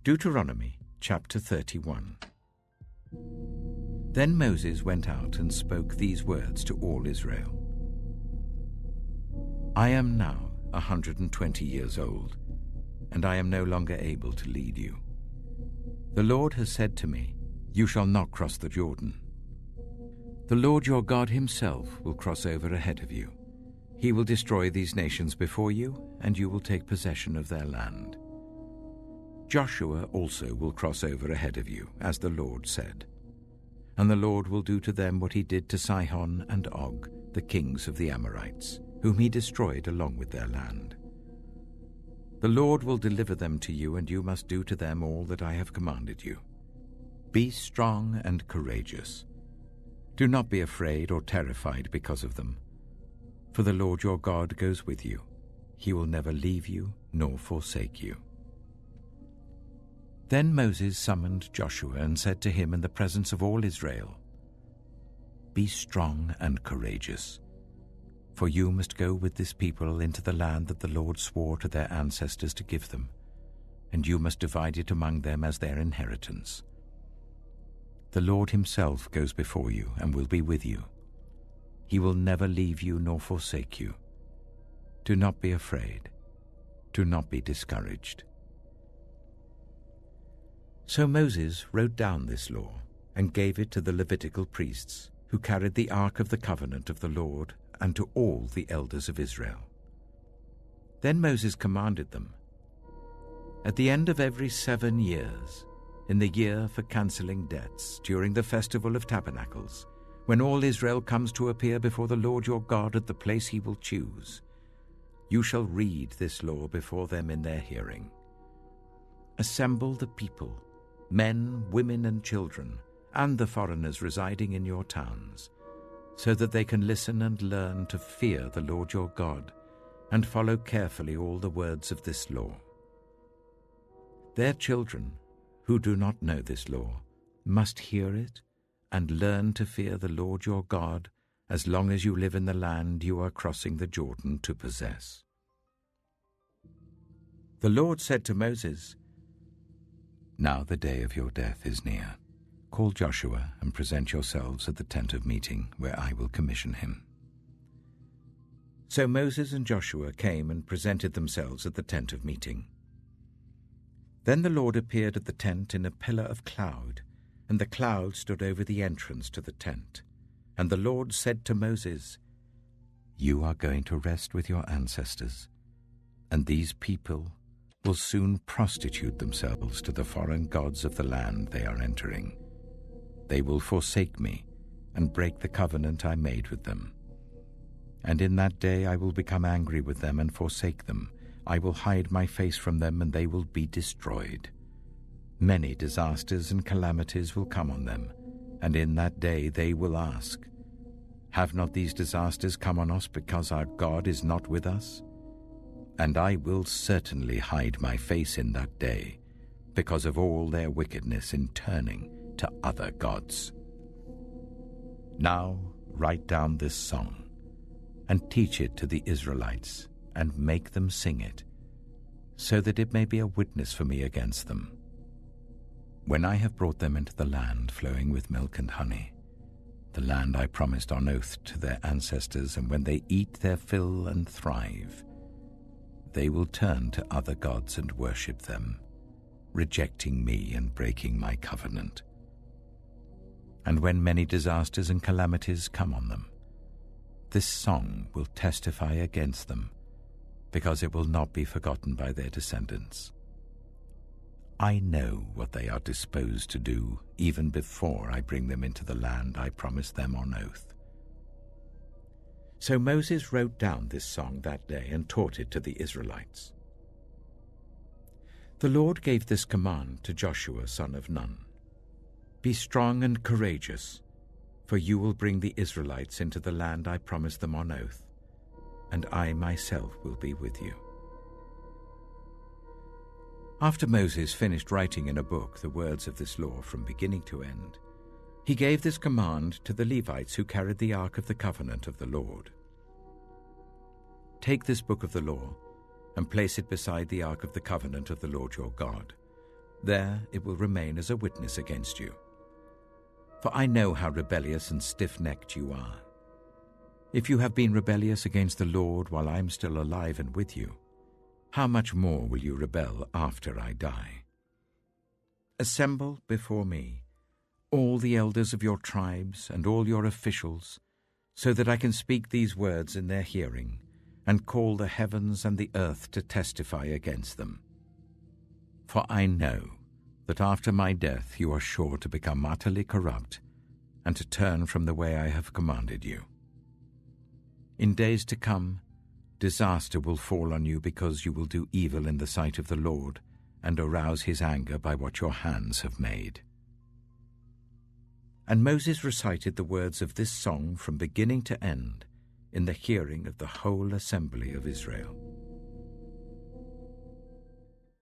Deuteronomy chapter 31. Then Moses went out and spoke these words to all Israel. I am now 120 years old, and I am no longer able to lead you. The Lord has said to me, You shall not cross the Jordan. The Lord your God himself will cross over ahead of you. He will destroy these nations before you, and you will take possession of their land. Joshua also will cross over ahead of you, as the Lord said. And the Lord will do to them what he did to Sihon and Og, the kings of the Amorites, whom he destroyed along with their land. The Lord will deliver them to you, and you must do to them all that I have commanded you. Be strong and courageous. Do not be afraid or terrified because of them. For the Lord your God goes with you. He will never leave you nor forsake you. Then Moses summoned Joshua and said to him in the presence of all Israel, Be strong and courageous, for you must go with this people into the land that the Lord swore to their ancestors to give them, and you must divide it among them as their inheritance. The Lord himself goes before you and will be with you. He will never leave you nor forsake you. Do not be afraid. Do not be discouraged. So Moses wrote down this law and gave it to the Levitical priests, who carried the ark of the covenant of the Lord, and to all the elders of Israel. Then Moses commanded them, At the end of every 7 years, in the year for cancelling debts, during the festival of tabernacles, when all Israel comes to appear before the Lord your God at the place he will choose, you shall read this law before them in their hearing. Assemble the people, men, women, and children, and the foreigners residing in your towns, so that they can listen and learn to fear the Lord your God, and follow carefully all the words of this law. Their children, who do not know this law, must hear it and learn to fear the Lord your God as long as you live in the land you are crossing the Jordan to possess. The Lord said to Moses, Now the day of your death is near. Call Joshua and present yourselves at the tent of meeting, where I will commission him. So Moses and Joshua came and presented themselves at the tent of meeting. Then the Lord appeared at the tent in a pillar of cloud, and the cloud stood over the entrance to the tent. And the Lord said to Moses, You are going to rest with your ancestors, and these people will soon prostitute themselves to the foreign gods of the land they are entering. They will forsake me and break the covenant I made with them. And in that day I will become angry with them and forsake them. I will hide my face from them, and they will be destroyed. Many disasters and calamities will come on them, and in that day they will ask, Have not these disasters come on us because our God is not with us? And I will certainly hide my face in that day, because of all their wickedness in turning to other gods. Now write down this song, and teach it to the Israelites, and make them sing it, so that it may be a witness for me against them. When I have brought them into the land flowing with milk and honey, the land I promised on oath to their ancestors, and when they eat their fill and thrive, they will turn to other gods and worship them, rejecting me and breaking my covenant. And when many disasters and calamities come on them, this song will testify against them, because it will not be forgotten by their descendants. I know what they are disposed to do even before I bring them into the land I promised them on oath. So Moses wrote down this song that day and taught it to the Israelites. The Lord gave this command to Joshua son of Nun. Be strong and courageous, for you will bring the Israelites into the land I promised them on oath, and I myself will be with you. After Moses finished writing in a book the words of this law from beginning to end, he gave this command to the Levites who carried the ark of the covenant of the Lord. Take this book of the law and place it beside the ark of the covenant of the Lord your God, There it will remain as a witness against you. For I know how rebellious and stiff-necked you are. If you have been rebellious against the Lord while I am still alive and with you, how much more will you rebel after I die? Assemble before me all the elders of your tribes and all your officials, so that I can speak these words in their hearing, and call the heavens and the earth to testify against them. For I know that after my death you are sure to become utterly corrupt, and to turn from the way I have commanded you. In days to come, disaster will fall on you because you will do evil in the sight of the Lord, and arouse his anger by what your hands have made. And Moses recited the words of this song from beginning to end in the hearing of the whole assembly of Israel.